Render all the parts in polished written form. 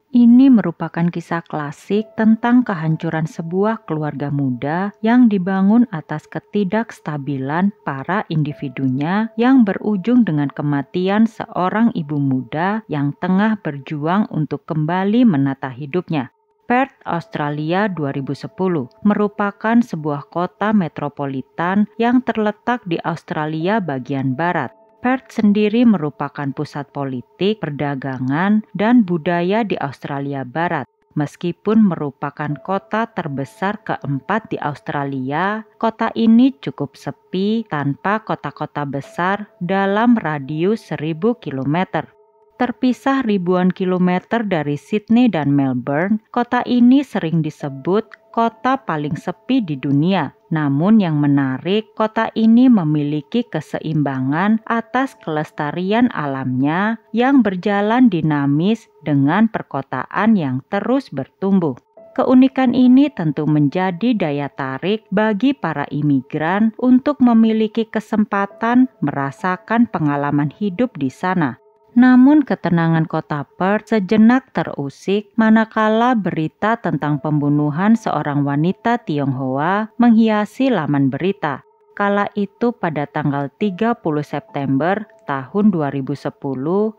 Ini merupakan kisah klasik tentang kehancuran sebuah keluarga muda yang dibangun atas ketidakstabilan para individunya yang berujung dengan kematian seorang ibu muda yang tengah berjuang untuk kembali menata hidupnya. Perth, Australia 2010 merupakan sebuah kota metropolitan yang terletak di Australia bagian barat. Perth sendiri merupakan pusat politik, perdagangan, dan budaya di Australia Barat. Meskipun merupakan kota terbesar keempat di Australia, kota ini cukup sepi tanpa kota-kota besar dalam radius 1.000 km. Terpisah ribuan kilometer dari Sydney dan Melbourne, kota ini sering disebut kota paling sepi di dunia. Namun yang menarik, kota ini memiliki keseimbangan atas kelestarian alamnya yang berjalan dinamis dengan perkotaan yang terus bertumbuh. Keunikan ini tentu menjadi daya tarik bagi para imigran untuk memiliki kesempatan merasakan pengalaman hidup di sana. Namun ketenangan kota Perth sejenak terusik manakala berita tentang pembunuhan seorang wanita Tionghoa menghiasi laman berita. Kala itu pada tanggal 30 September tahun 2010,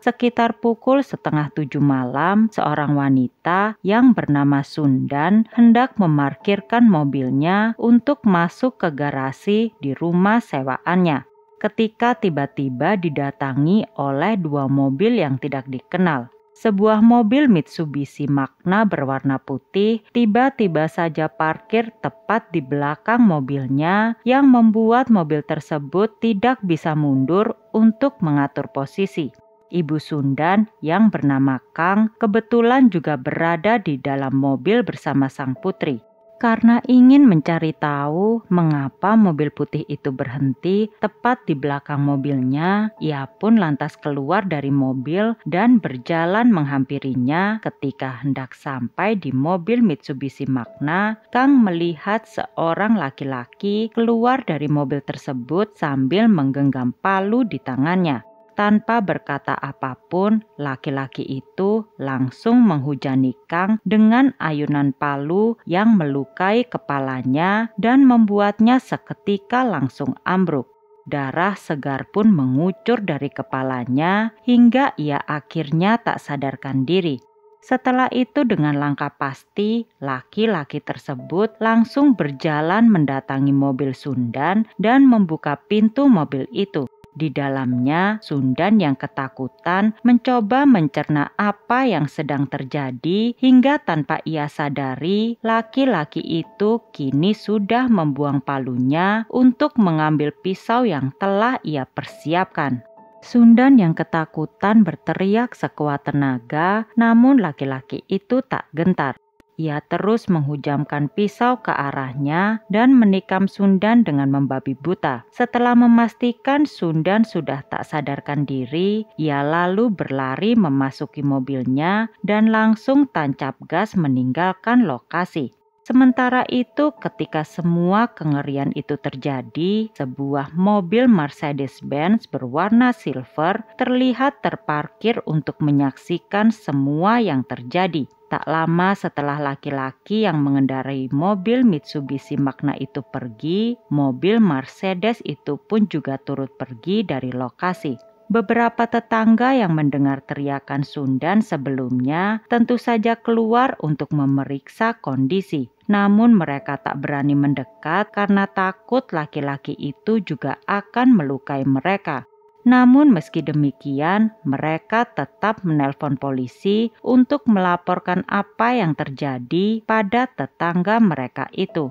sekitar pukul 6:30 malam, seorang wanita yang bernama Sundan hendak memarkirkan mobilnya untuk masuk ke garasi di rumah sewaannya, ketika tiba-tiba didatangi oleh dua mobil yang tidak dikenal. Sebuah mobil Mitsubishi Magna berwarna putih tiba-tiba saja parkir tepat di belakang mobilnya yang membuat mobil tersebut tidak bisa mundur untuk mengatur posisi. Ibu Sundan yang bernama Kang kebetulan juga berada di dalam mobil bersama sang putri. Karena ingin mencari tahu mengapa mobil putih itu berhenti tepat di belakang mobilnya, ia pun lantas keluar dari mobil dan berjalan menghampirinya. Ketika hendak sampai di mobil Mitsubishi Magna, Kang melihat seorang laki-laki keluar dari mobil tersebut sambil menggenggam palu di tangannya. Tanpa berkata apapun, laki-laki itu langsung menghujani Kang dengan ayunan palu yang melukai kepalanya dan membuatnya seketika langsung ambruk. Darah segar pun mengucur dari kepalanya hingga ia akhirnya tak sadarkan diri. Setelah itu dengan langkah pasti, laki-laki tersebut langsung berjalan mendatangi mobil Sundan dan membuka pintu mobil itu. Di dalamnya, Sundan yang ketakutan mencoba mencerna apa yang sedang terjadi hingga tanpa ia sadari, laki-laki itu kini sudah membuang palunya untuk mengambil pisau yang telah ia persiapkan. Sundan yang ketakutan berteriak sekuat tenaga, namun laki-laki itu tak gentar. Ia terus menghujamkan pisau ke arahnya dan menikam Sundan dengan membabi buta. Setelah memastikan Sundan sudah tak sadarkan diri, ia lalu berlari memasuki mobilnya dan langsung tancap gas meninggalkan lokasi. Sementara itu, ketika semua kengerian itu terjadi, sebuah mobil Mercedes-Benz berwarna silver terlihat terparkir untuk menyaksikan semua yang terjadi. Tak lama setelah laki-laki yang mengendarai mobil Mitsubishi Magna itu pergi, mobil Mercedes itu pun juga turut pergi dari lokasi. Beberapa tetangga yang mendengar teriakan Sundan sebelumnya tentu saja keluar untuk memeriksa kondisi. Namun mereka tak berani mendekat karena takut laki-laki itu juga akan melukai mereka. Namun meski demikian, mereka tetap menelpon polisi untuk melaporkan apa yang terjadi pada tetangga mereka itu.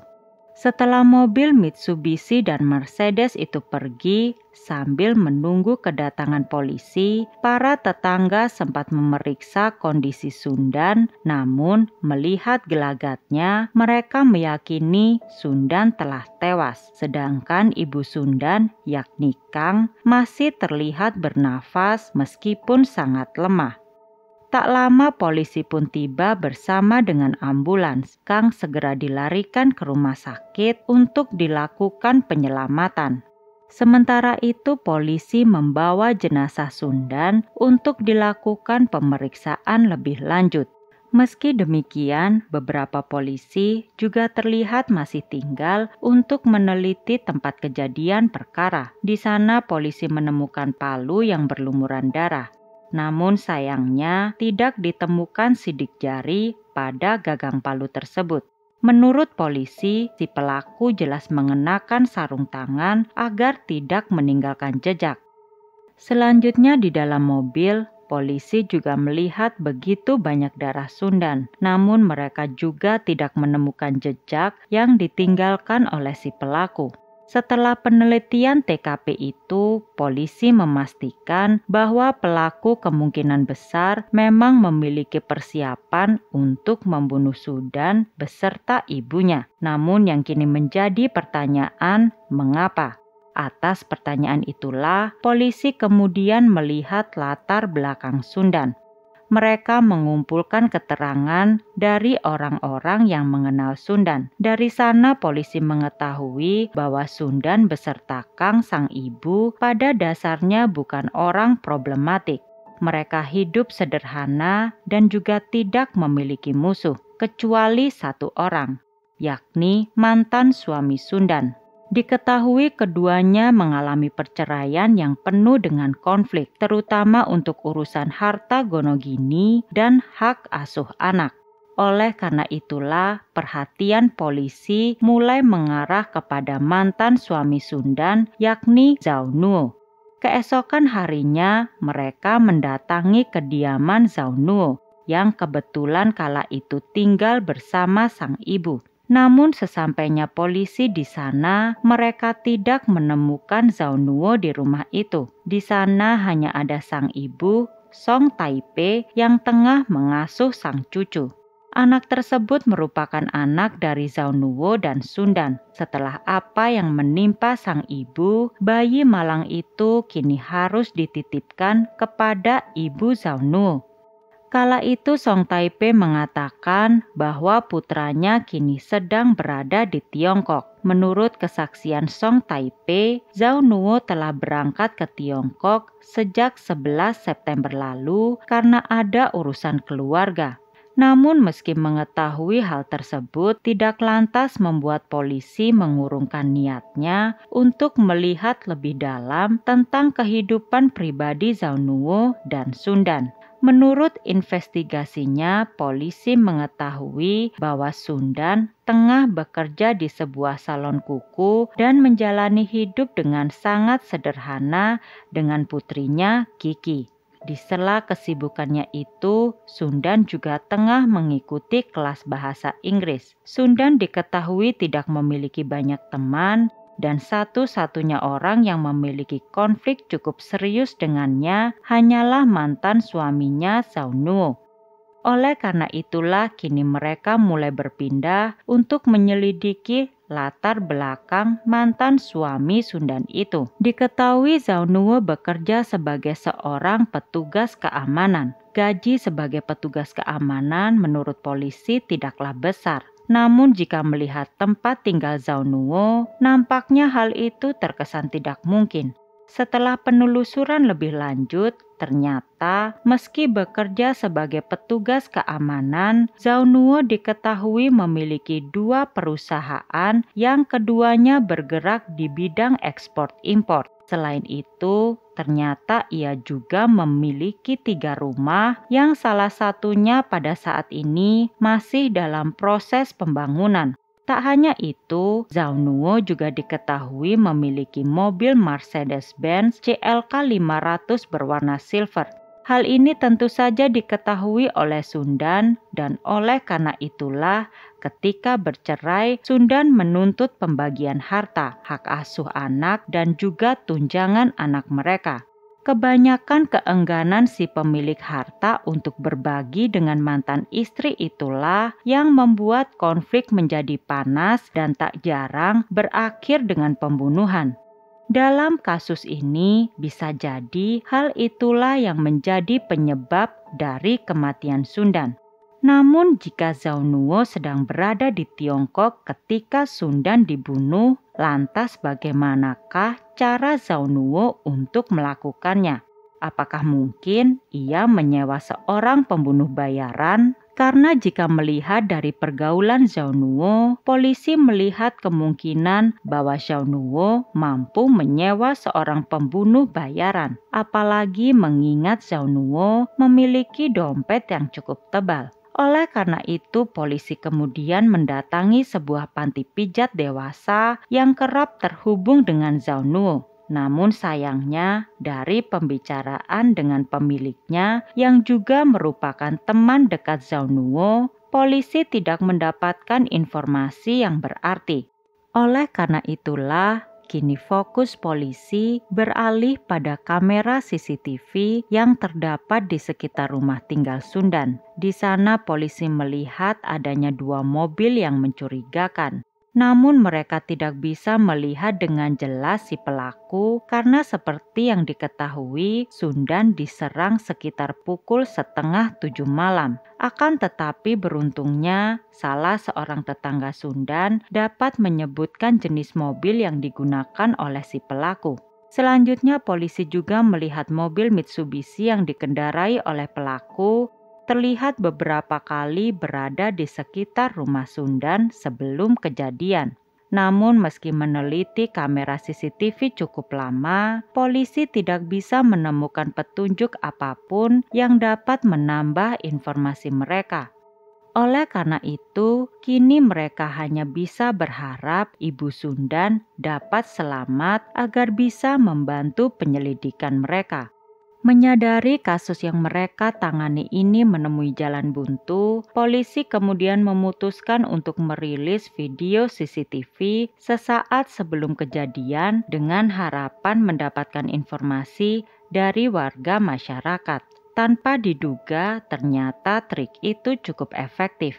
Setelah mobil Mitsubishi dan Mercedes itu pergi, sambil menunggu kedatangan polisi, para tetangga sempat memeriksa kondisi Sundan, namun melihat gelagatnya, mereka meyakini Sundan telah tewas. Sedangkan ibu Sundan, yakni Kang, masih terlihat bernafas meskipun sangat lemah. Tak lama polisi pun tiba bersama dengan ambulans. Kang segera dilarikan ke rumah sakit untuk dilakukan penyelamatan. Sementara itu polisi membawa jenazah Sundan untuk dilakukan pemeriksaan lebih lanjut. Meski demikian, beberapa polisi juga terlihat masih tinggal untuk meneliti tempat kejadian perkara. Di sana polisi menemukan palu yang berlumuran darah. Namun sayangnya tidak ditemukan sidik jari pada gagang palu tersebut. Menurut polisi, si pelaku jelas mengenakan sarung tangan agar tidak meninggalkan jejak. Selanjutnya di dalam mobil, polisi juga melihat begitu banyak darah Sundan, namun mereka juga tidak menemukan jejak yang ditinggalkan oleh si pelaku. Setelah penelitian TKP itu, polisi memastikan bahwa pelaku kemungkinan besar memang memiliki persiapan untuk membunuh Sundan beserta ibunya. Namun yang kini menjadi pertanyaan, mengapa? Atas pertanyaan itulah, polisi kemudian melihat latar belakang Sundan. Mereka mengumpulkan keterangan dari orang-orang yang mengenal Sundan. Dari sana polisi mengetahui bahwa Sundan beserta Kang sang ibu pada dasarnya bukan orang problematik. Mereka hidup sederhana dan juga tidak memiliki musuh, kecuali satu orang, yakni mantan suami Sundan. Diketahui keduanya mengalami perceraian yang penuh dengan konflik, terutama untuk urusan harta gonogini dan hak asuh anak. Oleh karena itulah, perhatian polisi mulai mengarah kepada mantan suami Sundan, yakni Zhao Nuo. Keesokan harinya, mereka mendatangi kediaman Zhao Nuo, yang kebetulan kala itu tinggal bersama sang ibu. Namun sesampainya polisi di sana, mereka tidak menemukan Zhao Nuo di rumah itu. Di sana hanya ada sang ibu, Song Taipei, yang tengah mengasuh sang cucu. Anak tersebut merupakan anak dari Zhao Nuo dan Sundan. Setelah apa yang menimpa sang ibu, bayi malang itu kini harus dititipkan kepada ibu Zhao Nuo. Kala itu Song Taipei mengatakan bahwa putranya kini sedang berada di Tiongkok. Menurut kesaksian Song Taipei, Zhao Nuo telah berangkat ke Tiongkok sejak 11 September lalu karena ada urusan keluarga. Namun meski mengetahui hal tersebut tidak lantas membuat polisi mengurungkan niatnya untuk melihat lebih dalam tentang kehidupan pribadi Zhao Nuo dan Sundan. Menurut investigasinya, polisi mengetahui bahwa Sundan tengah bekerja di sebuah salon kuku dan menjalani hidup dengan sangat sederhana dengan putrinya Kiki. Di sela kesibukannya itu, Sundan juga tengah mengikuti kelas bahasa Inggris. Sundan diketahui tidak memiliki banyak teman, dan satu-satunya orang yang memiliki konflik cukup serius dengannya hanyalah mantan suaminya Zhao Nuo. Oleh karena itulah kini mereka mulai berpindah untuk menyelidiki latar belakang mantan suami Sundan itu. Diketahui Zhao Nuo bekerja sebagai seorang petugas keamanan. Gaji sebagai petugas keamanan menurut polisi tidaklah besar. Namun jika melihat tempat tinggal Zhao Nuo, nampaknya hal itu terkesan tidak mungkin. Setelah penelusuran lebih lanjut, ternyata meski bekerja sebagai petugas keamanan, Zhao Nuo diketahui memiliki 2 perusahaan yang keduanya bergerak di bidang ekspor-impor. Selain itu, ternyata ia juga memiliki 3 rumah yang salah satunya pada saat ini masih dalam proses pembangunan. Tak hanya itu, Zhao Nuo juga diketahui memiliki mobil Mercedes-Benz CLK 500 berwarna silver. Hal ini tentu saja diketahui oleh Sundan dan oleh karena itulah ketika bercerai Sundan menuntut pembagian harta, hak asuh anak dan juga tunjangan anak mereka. Kebanyakan keengganan si pemilik harta untuk berbagi dengan mantan istri itulah yang membuat konflik menjadi panas dan tak jarang berakhir dengan pembunuhan. Dalam kasus ini bisa jadi hal itulah yang menjadi penyebab dari kematian Sundan. Namun jika Zhao Nuo sedang berada di Tiongkok ketika Sundan dibunuh, lantas bagaimanakah cara Zhao Nuo untuk melakukannya? Apakah mungkin ia menyewa seorang pembunuh bayaran? Karena jika melihat dari pergaulan Zhao Nuo, polisi melihat kemungkinan bahwa Zhao Nuo mampu menyewa seorang pembunuh bayaran, apalagi mengingat Zhao Nuo memiliki dompet yang cukup tebal. Oleh karena itu, polisi kemudian mendatangi sebuah panti pijat dewasa yang kerap terhubung dengan Zhao Nuo. Namun sayangnya, dari pembicaraan dengan pemiliknya yang juga merupakan teman dekat Zhao Nuo, polisi tidak mendapatkan informasi yang berarti. Oleh karena itulah, kini fokus polisi beralih pada kamera CCTV yang terdapat di sekitar rumah tinggal Sundan. Di sana polisi melihat adanya 2 mobil yang mencurigakan. Namun mereka tidak bisa melihat dengan jelas si pelaku karena seperti yang diketahui, Sundan diserang sekitar pukul 6:30 malam. Akan tetapi beruntungnya, salah seorang tetangga Sundan dapat menyebutkan jenis mobil yang digunakan oleh si pelaku. Selanjutnya polisi juga melihat mobil Mitsubishi yang dikendarai oleh pelaku terlihat beberapa kali berada di sekitar rumah Sundan sebelum kejadian. Namun meski meneliti kamera CCTV cukup lama, polisi tidak bisa menemukan petunjuk apapun yang dapat menambah informasi mereka. Oleh karena itu, kini mereka hanya bisa berharap Ibu Sundan dapat selamat agar bisa membantu penyelidikan mereka. Menyadari kasus yang mereka tangani ini menemui jalan buntu, polisi kemudian memutuskan untuk merilis video CCTV sesaat sebelum kejadian dengan harapan mendapatkan informasi dari warga masyarakat. Tanpa diduga, ternyata trik itu cukup efektif.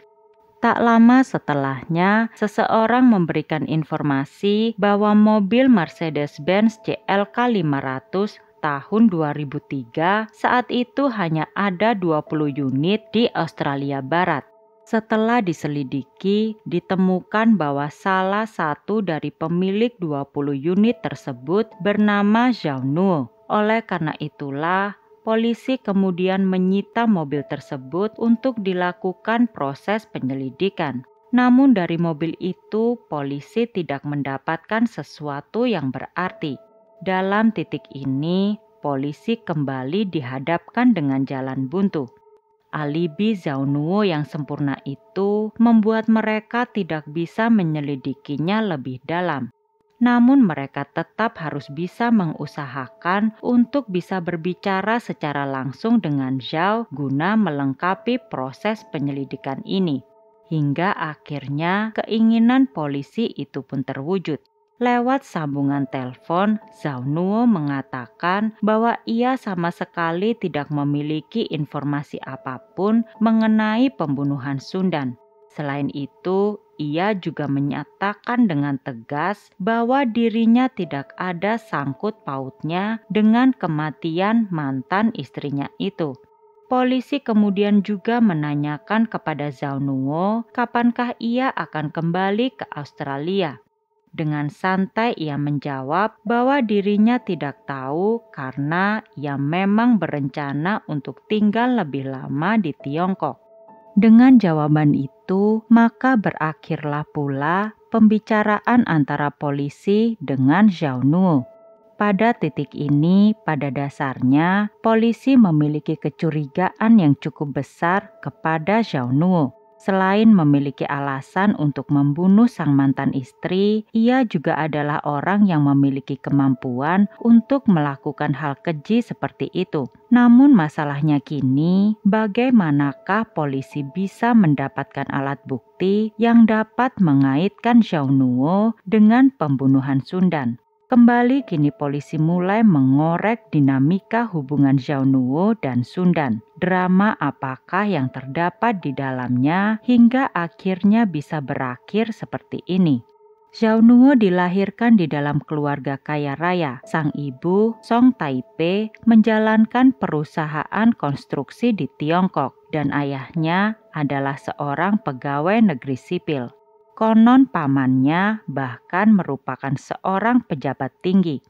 Tak lama setelahnya, seseorang memberikan informasi bahwa mobil Mercedes-Benz CLK 500 tahun 2003 saat itu hanya ada 20 unit di Australia Barat. Setelah diselidiki, ditemukan bahwa salah satu dari pemilik 20 unit tersebut bernama Zhao Nuo. Oleh karena itulah, polisi kemudian menyita mobil tersebut untuk dilakukan proses penyelidikan. Namun dari mobil itu, polisi tidak mendapatkan sesuatu yang berarti. Dalam titik ini, polisi kembali dihadapkan dengan jalan buntu. Alibi Zhao Nuo yang sempurna itu membuat mereka tidak bisa menyelidikinya lebih dalam. Namun mereka tetap harus bisa mengusahakan untuk bisa berbicara secara langsung dengan Zhao guna melengkapi proses penyelidikan ini. Hingga akhirnya keinginan polisi itu pun terwujud. Lewat sambungan telepon, Zhao Nuo mengatakan bahwa ia sama sekali tidak memiliki informasi apapun mengenai pembunuhan Sundan. Selain itu, ia juga menyatakan dengan tegas bahwa dirinya tidak ada sangkut pautnya dengan kematian mantan istrinya itu. Polisi kemudian juga menanyakan kepada Zhao Nuo kapankah ia akan kembali ke Australia. Dengan santai ia menjawab bahwa dirinya tidak tahu karena ia memang berencana untuk tinggal lebih lama di Tiongkok. Dengan jawaban itu, maka berakhirlah pula pembicaraan antara polisi dengan Zhao Nuo. Pada titik ini, pada dasarnya, polisi memiliki kecurigaan yang cukup besar kepada Zhao Nuo. Selain memiliki alasan untuk membunuh sang mantan istri, ia juga adalah orang yang memiliki kemampuan untuk melakukan hal keji seperti itu. Namun masalahnya kini, bagaimanakah polisi bisa mendapatkan alat bukti yang dapat mengaitkan Zhao Nuo dengan pembunuhan Sundan? Kembali kini polisi mulai mengorek dinamika hubungan Zhao Nuo dan Sundan. Drama apakah yang terdapat di dalamnya hingga akhirnya bisa berakhir seperti ini. Zhao Nuo dilahirkan di dalam keluarga kaya raya. Sang ibu, Song Taipei, menjalankan perusahaan konstruksi di Tiongkok dan ayahnya adalah seorang pegawai negeri sipil. Konon pamannya bahkan merupakan seorang pejabat tinggi.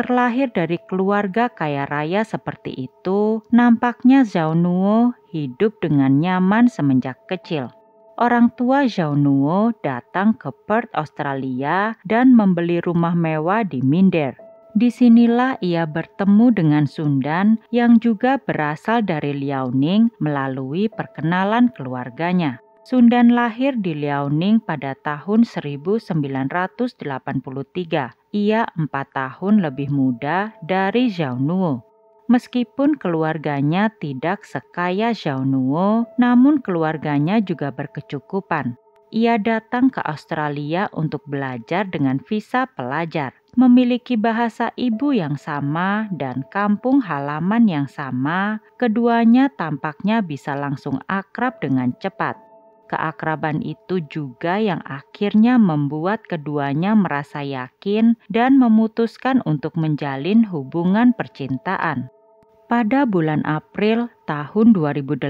Terlahir dari keluarga kaya raya seperti itu, nampaknya Zhao Nuo hidup dengan nyaman semenjak kecil. Orang tua Zhao Nuo datang ke Perth, Australia dan membeli rumah mewah di Minder. Disinilah ia bertemu dengan Sundan yang juga berasal dari Liaoning melalui perkenalan keluarganya. Sundan lahir di Liaoning pada tahun 1983. Ia 4 tahun lebih muda dari Zhao Nuo. Meskipun keluarganya tidak sekaya Zhao Nuo, namun keluarganya juga berkecukupan. Ia datang ke Australia untuk belajar dengan visa pelajar, memiliki bahasa ibu yang sama dan kampung halaman yang sama. Keduanya tampaknya bisa langsung akrab dengan cepat. Keakraban itu juga yang akhirnya membuat keduanya merasa yakin dan memutuskan untuk menjalin hubungan percintaan. Pada bulan April tahun 2008,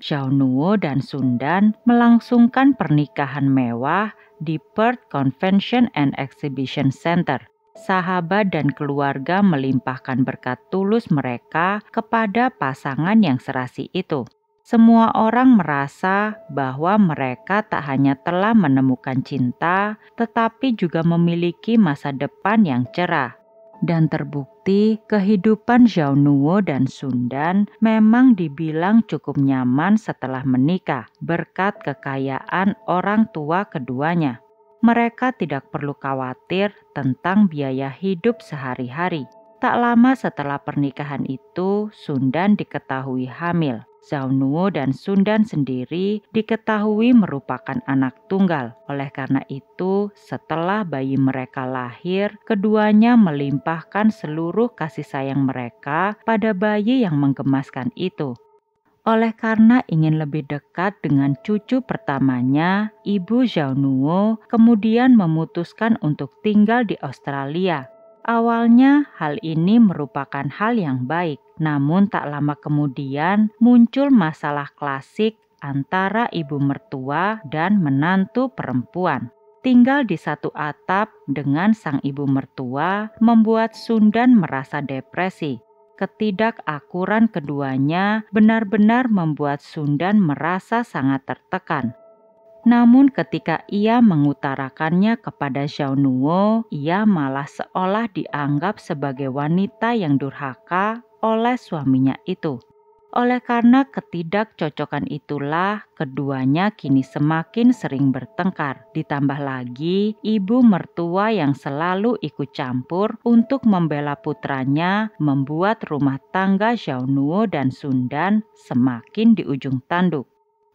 Zhao Nuo dan Sundan melangsungkan pernikahan mewah di Perth Convention and Exhibition Center. Sahabat dan keluarga melimpahkan berkat tulus mereka kepada pasangan yang serasi itu. Semua orang merasa bahwa mereka tak hanya telah menemukan cinta, tetapi juga memiliki masa depan yang cerah. Dan terbukti kehidupan Zhao Nuo dan Sundan memang dibilang cukup nyaman setelah menikah berkat kekayaan orang tua keduanya. Mereka tidak perlu khawatir tentang biaya hidup sehari-hari. Tak lama setelah pernikahan itu, Sundan diketahui hamil. Zhao Nuo dan Sundan sendiri diketahui merupakan anak tunggal. Oleh karena itu, setelah bayi mereka lahir, keduanya melimpahkan seluruh kasih sayang mereka pada bayi yang menggemaskan itu. Oleh karena ingin lebih dekat dengan cucu pertamanya, ibu Zhao Nuo kemudian memutuskan untuk tinggal di Australia. Awalnya hal ini merupakan hal yang baik, namun tak lama kemudian muncul masalah klasik antara ibu mertua dan menantu perempuan. Tinggal di satu atap dengan sang ibu mertua membuat Sundan merasa depresi. Ketidakakuran keduanya benar-benar membuat Sundan merasa sangat tertekan. Namun ketika ia mengutarakannya kepada Zhao Nuo, ia malah seolah dianggap sebagai wanita yang durhaka oleh suaminya itu. Oleh karena ketidakcocokan itulah, keduanya kini semakin sering bertengkar. Ditambah lagi, ibu mertua yang selalu ikut campur untuk membela putranya membuat rumah tangga Zhao Nuo dan Sundan semakin di ujung tanduk.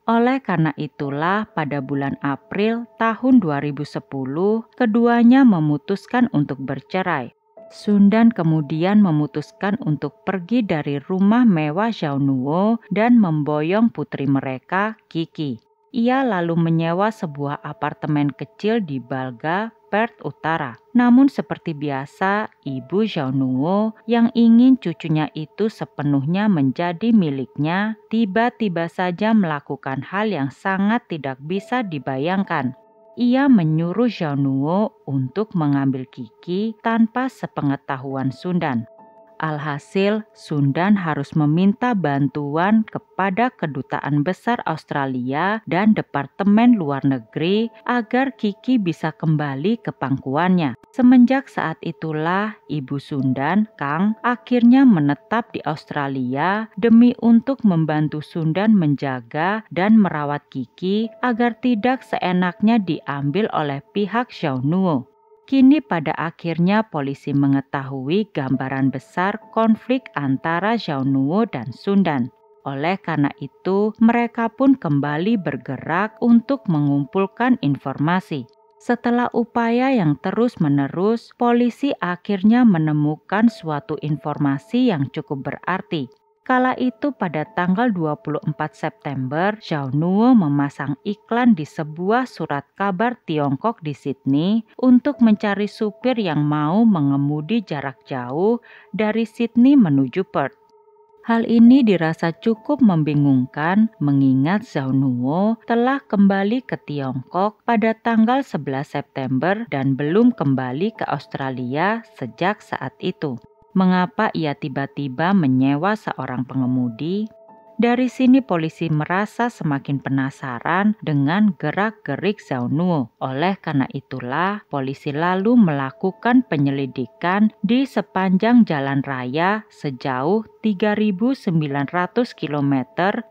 Oleh karena itulah pada bulan April tahun 2010, keduanya memutuskan untuk bercerai. Sundan kemudian memutuskan untuk pergi dari rumah mewah Zhao Nuo dan memboyong putri mereka, Kiki. Ia lalu menyewa sebuah apartemen kecil di Balga, Perth Utara. Namun seperti biasa, ibu Zhao Nuo yang ingin cucunya itu sepenuhnya menjadi miliknya, tiba-tiba saja melakukan hal yang sangat tidak bisa dibayangkan. Ia menyuruh Zhao Nuo untuk mengambil Kiki tanpa sepengetahuan Sundan. Alhasil, Sundan harus meminta bantuan kepada Kedutaan Besar Australia dan Departemen Luar Negeri agar Kiki bisa kembali ke pangkuannya. Semenjak saat itulah, ibu Sundan, Kang, akhirnya menetap di Australia demi untuk membantu Sundan menjaga dan merawat Kiki agar tidak seenaknya diambil oleh pihak Zhao Nuo. Kini pada akhirnya polisi mengetahui gambaran besar konflik antara Zhao Nuo dan Sundan. Oleh karena itu, mereka pun kembali bergerak untuk mengumpulkan informasi. Setelah upaya yang terus-menerus, polisi akhirnya menemukan suatu informasi yang cukup berarti. Kala itu pada tanggal 24 September, Zhao Nuo memasang iklan di sebuah surat kabar Tiongkok di Sydney untuk mencari supir yang mau mengemudi jarak jauh dari Sydney menuju Perth. Hal ini dirasa cukup membingungkan mengingat Zhao Nuo telah kembali ke Tiongkok pada tanggal 11 September dan belum kembali ke Australia sejak saat itu. Mengapa ia tiba-tiba menyewa seorang pengemudi? Dari sini polisi merasa semakin penasaran dengan gerak-gerik Zhao Nuo. Oleh karena itulah, polisi lalu melakukan penyelidikan di sepanjang jalan raya sejauh 3.900 km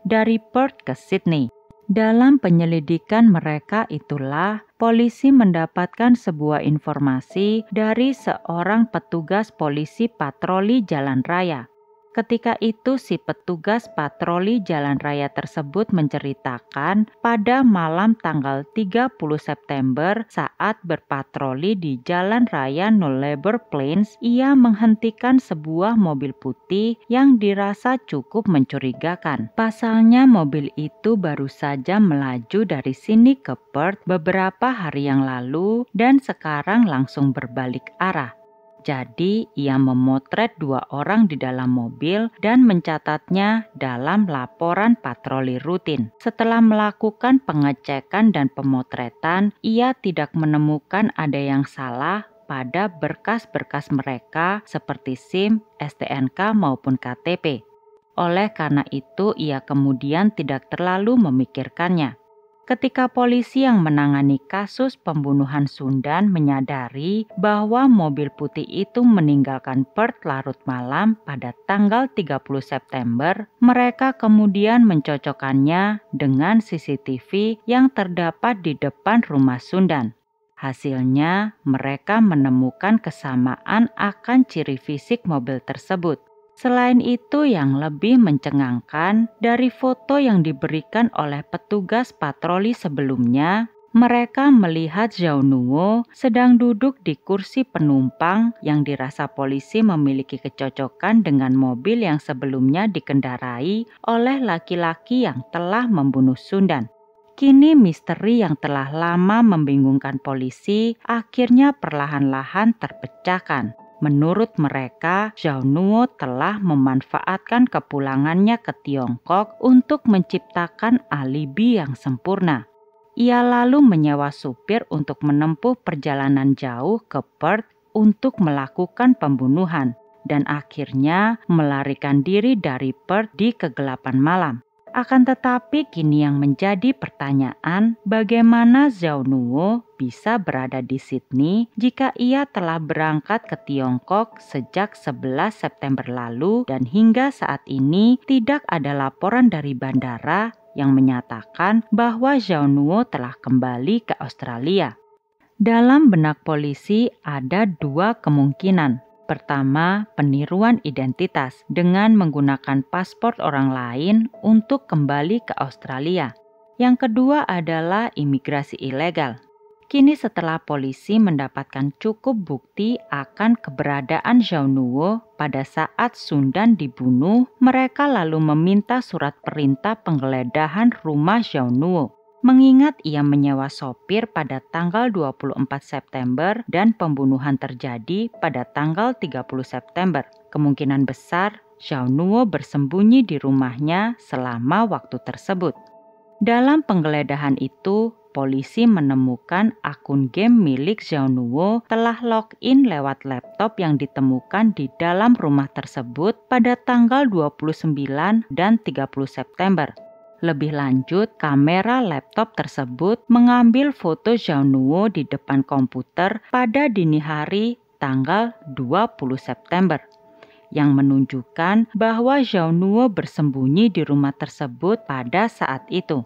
dari Perth ke Sydney. Dalam penyelidikan mereka itulah, polisi mendapatkan sebuah informasi dari seorang petugas polisi patroli jalan raya. Ketika itu si petugas patroli jalan raya tersebut menceritakan pada malam tanggal 30 September saat berpatroli di jalan raya Nullarbor Plains, ia menghentikan sebuah mobil putih yang dirasa cukup mencurigakan. Pasalnya mobil itu baru saja melaju dari sini ke Perth beberapa hari yang lalu dan sekarang langsung berbalik arah. Jadi, ia memotret 2 orang di dalam mobil dan mencatatnya dalam laporan patroli rutin. Setelah melakukan pengecekan dan pemotretan, ia tidak menemukan ada yang salah pada berkas-berkas mereka seperti SIM, STNK maupun KTP. Oleh karena itu, ia kemudian tidak terlalu memikirkannya. Ketika polisi yang menangani kasus pembunuhan Sundan menyadari bahwa mobil putih itu meninggalkan Perth larut malam pada tanggal 30 September, mereka kemudian mencocokkannya dengan CCTV yang terdapat di depan rumah Sundan. Hasilnya, mereka menemukan kesamaan akan ciri fisik mobil tersebut. Selain itu, yang lebih mencengangkan, dari foto yang diberikan oleh petugas patroli sebelumnya, mereka melihat Zhao Nuo sedang duduk di kursi penumpang yang dirasa polisi memiliki kecocokan dengan mobil yang sebelumnya dikendarai oleh laki-laki yang telah membunuh Sundan. Kini misteri yang telah lama membingungkan polisi akhirnya perlahan-lahan terpecahkan. Menurut mereka, Zhao Nuo telah memanfaatkan kepulangannya ke Tiongkok untuk menciptakan alibi yang sempurna. Ia lalu menyewa supir untuk menempuh perjalanan jauh ke Perth untuk melakukan pembunuhan dan akhirnya melarikan diri dari Perth di kegelapan malam. Akan tetapi kini yang menjadi pertanyaan, bagaimana Zhao Nuo bisa berada di Sydney jika ia telah berangkat ke Tiongkok sejak 11 September lalu dan hingga saat ini tidak ada laporan dari bandara yang menyatakan bahwa Zhao Nuo telah kembali ke Australia. Dalam benak polisi ada 2 kemungkinan. Pertama, peniruan identitas dengan menggunakan paspor orang lain untuk kembali ke Australia. Yang kedua adalah imigrasi ilegal. Kini setelah polisi mendapatkan cukup bukti akan keberadaan Zhao Nuo pada saat Sundan dibunuh, mereka lalu meminta surat perintah penggeledahan rumah Zhao Nuo. Mengingat ia menyewa sopir pada tanggal 24 September dan pembunuhan terjadi pada tanggal 30 September, kemungkinan besar Zhao Nuo bersembunyi di rumahnya selama waktu tersebut. Dalam penggeledahan itu, polisi menemukan akun game milik Zhao Nuo telah login lewat laptop yang ditemukan di dalam rumah tersebut pada tanggal 29 dan 30 September. Lebih lanjut, kamera laptop tersebut mengambil foto Zhao Nuo di depan komputer pada dini hari tanggal 20 September, yang menunjukkan bahwa Zhao Nuo bersembunyi di rumah tersebut pada saat itu.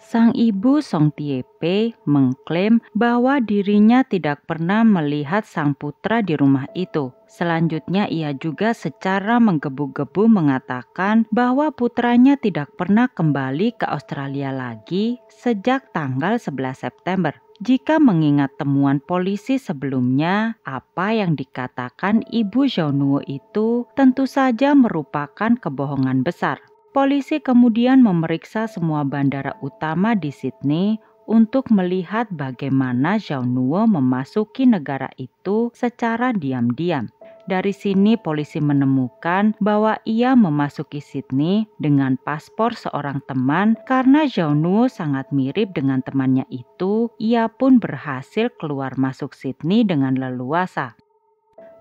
Sang ibu Song Tie-pei mengklaim bahwa dirinya tidak pernah melihat sang putra di rumah itu. Selanjutnya ia juga secara menggebu-gebu mengatakan bahwa putranya tidak pernah kembali ke Australia lagi sejak tanggal 11 September. Jika mengingat temuan polisi sebelumnya, apa yang dikatakan ibu Zhao Nuo itu tentu saja merupakan kebohongan besar. Polisi kemudian memeriksa semua bandara utama di Sydney untuk melihat bagaimana Zhao Nuo memasuki negara itu secara diam-diam. Dari sini polisi menemukan bahwa ia memasuki Sydney dengan paspor seorang teman. Karena Zhao Nuo sangat mirip dengan temannya itu, ia pun berhasil keluar masuk Sydney dengan leluasa.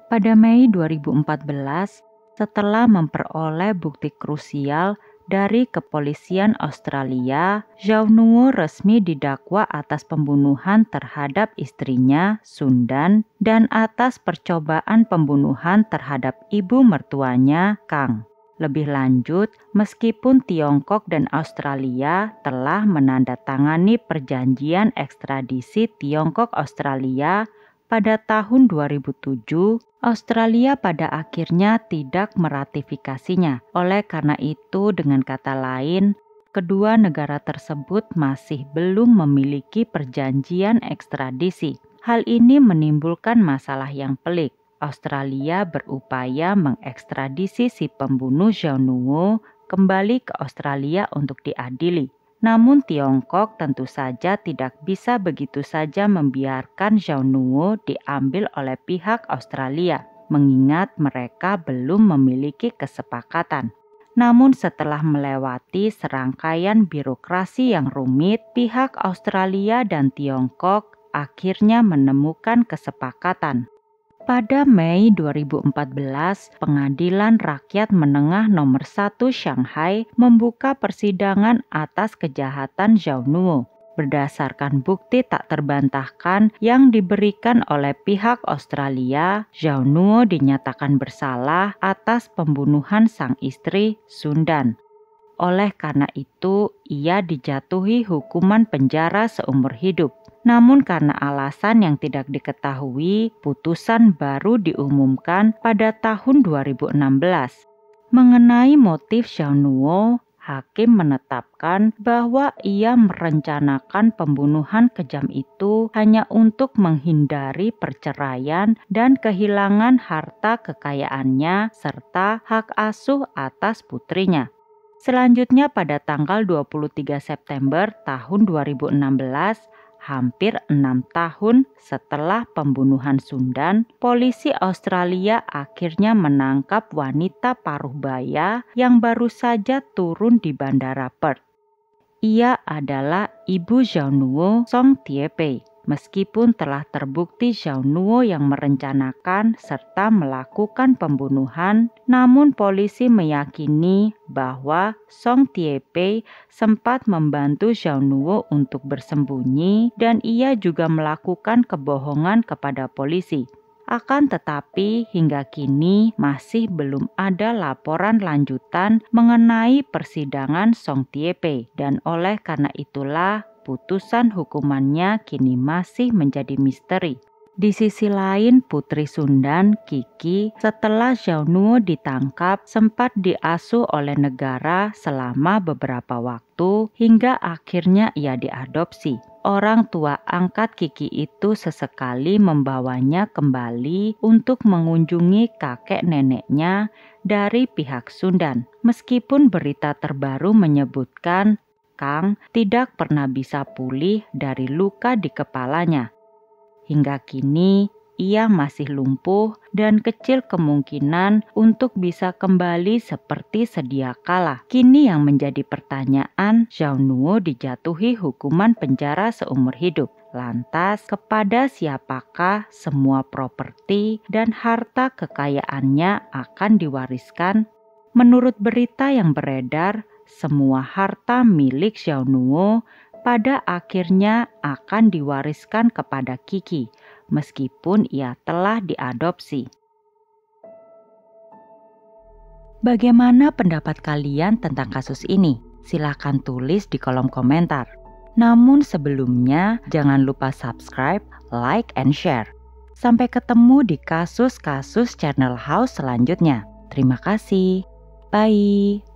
Pada Mei 2014, setelah memperoleh bukti krusial dari kepolisian Australia, Zhao Nuo resmi didakwa atas pembunuhan terhadap istrinya, Sun Dan, dan atas percobaan pembunuhan terhadap ibu mertuanya, Kang. Lebih lanjut, meskipun Tiongkok dan Australia telah menandatangani perjanjian ekstradisi Tiongkok-Australia pada tahun 2007, Australia pada akhirnya tidak meratifikasinya. Oleh karena itu, dengan kata lain, kedua negara tersebut masih belum memiliki perjanjian ekstradisi. Hal ini menimbulkan masalah yang pelik. Australia berupaya mengekstradisi si pembunuh Zhao Nuo kembali ke Australia untuk diadili. Namun Tiongkok tentu saja tidak bisa begitu saja membiarkan Zhao Nuo diambil oleh pihak Australia, mengingat mereka belum memiliki kesepakatan. Namun setelah melewati serangkaian birokrasi yang rumit, pihak Australia dan Tiongkok akhirnya menemukan kesepakatan. Pada Mei 2014, Pengadilan Rakyat Menengah Nomor 1 Shanghai membuka persidangan atas kejahatan Zhao Nuo. Berdasarkan bukti tak terbantahkan yang diberikan oleh pihak Australia, Zhao Nuo dinyatakan bersalah atas pembunuhan sang istri, Sun Dan. Oleh karena itu, ia dijatuhi hukuman penjara seumur hidup. Namun karena alasan yang tidak diketahui, putusan baru diumumkan pada tahun 2016. Mengenai motif Zhao Nuo, hakim menetapkan bahwa ia merencanakan pembunuhan kejam itu hanya untuk menghindari perceraian dan kehilangan harta kekayaannya serta hak asuh atas putrinya. Selanjutnya pada tanggal 23 September tahun 2016, hampir 6 tahun setelah pembunuhan Sun Dan, polisi Australia akhirnya menangkap wanita paruh baya yang baru saja turun di Bandara Perth. Ia adalah ibu Zhao Nuo, Song Tiepei. Meskipun telah terbukti Zhao Nuo yang merencanakan serta melakukan pembunuhan, namun polisi meyakini bahwa Song Tiepei sempat membantu Zhao Nuo untuk bersembunyi dan ia juga melakukan kebohongan kepada polisi. Akan tetapi hingga kini masih belum ada laporan lanjutan mengenai persidangan Song Tiepei dan oleh karena itulah putusan hukumannya kini masih menjadi misteri. Di sisi lain, Putri Sun Dan, Kiki, setelah Zhao Nuo ditangkap sempat diasuh oleh negara selama beberapa waktu hingga akhirnya ia diadopsi. Orang tua angkat Kiki itu sesekali membawanya kembali untuk mengunjungi kakek neneknya dari pihak Sun Dan. Meskipun berita terbaru menyebutkan Kang tidak pernah bisa pulih dari luka di kepalanya. Hingga kini, ia masih lumpuh dan kecil kemungkinan untuk bisa kembali seperti sedia kala. Kini yang menjadi pertanyaan, Zhao Nuo dijatuhi hukuman penjara seumur hidup. Lantas, kepada siapakah semua properti dan harta kekayaannya akan diwariskan? Menurut berita yang beredar, semua harta milik Zhao Nuo pada akhirnya akan diwariskan kepada Kiki, meskipun ia telah diadopsi. Bagaimana pendapat kalian tentang kasus ini? Silahkan tulis di kolom komentar. Namun sebelumnya, jangan lupa subscribe, like, and share. Sampai ketemu di kasus-kasus Channel House selanjutnya. Terima kasih. Bye.